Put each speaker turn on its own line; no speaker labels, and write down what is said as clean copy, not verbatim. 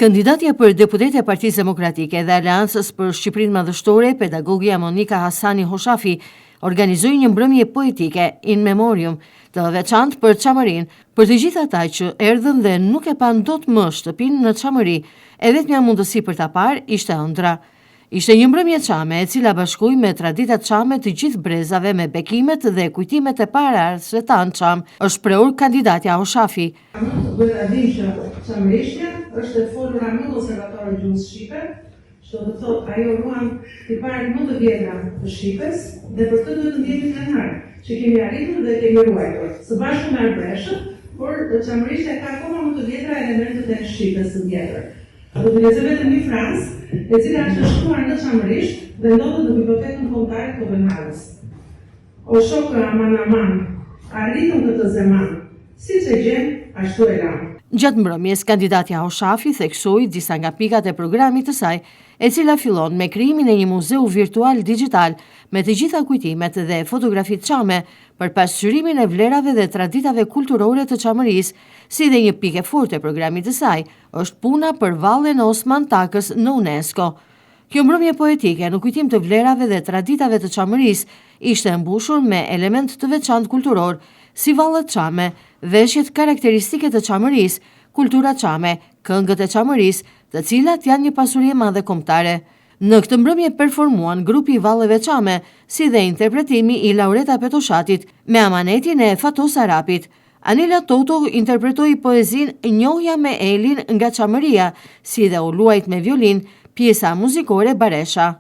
Kandidatja për deputet e Partisë Demokratike dhe Aleancës për Shqipërinë Madhështore, pedagogja Monika Hasani Hoshafi, organizoi një mbrëmje poetike in memoriam të veçantë për Çamërinë, për të gjithë ata që erdhën dhe nuk e pan dot më shtëpinë në Çamëri, e vetmja mundësi për ta parë ishte ëndra. Ishte një mbrëmje çame e cila bashkoi me traditat çame të gjithë brezave me bekimet dhe kujtimet e paraardhësve tanë çam, është prehur kandidatja Hoshafi.
Është e folura më konservatore gjuhës shqipe, që do thotë ajo ruan tiparin më të vjetra të Shqipës, dhe për këtë duhet të ndjehemi krenar, që kemi arritur dhe kemi ruajtur. Së bashku me Arbreshtën, por Çamërishtja ka akoma më të vjetra elementet e Shqipës së vjetër. Do të lexoj vetëm një fransë, e cila është shkruar në çamërisht dhe ndodhet në bibliotekën kombëtare të Kopenhagës. O shokë aman aman, arritëm këtë zeman, siç e gjem, ashtu e lam.
Gjatë mbrëmjes, kandidatja Hoshafi theksoi disa nga pikat e programit të saj, e cila fillon me krijimin e një muzeu virtual digital me të gjitha kujtimet dhe fotografitë çame për pasqyrimin e vlerave dhe traditave kulturore të Çamërisë, si dhe një pikë e fortë e programit të saj është puna për vallen e Osman Takës në UNESCO. Kjo mbrëmje poetike në kujtim të vlerave dhe traditave të Çamërisë ishte mbushur me element të veçantë kulturor, si vallet çame, veshjet karakteristike të Çamërisë, kultura çame, këngët e Çamërisë, të cilat janë një pasuri e madhe kombëtare. Në këtë mbrëmje performuan grupi i valleve çame, si dhe interpretimi i Laureta Petoshatit me amanetin e Fatos Arapit. Anila Toto interpretoi poezinë Njohja me Elin nga Çamëria, si dhe u luajt me violin pjesa muzikore Baresha.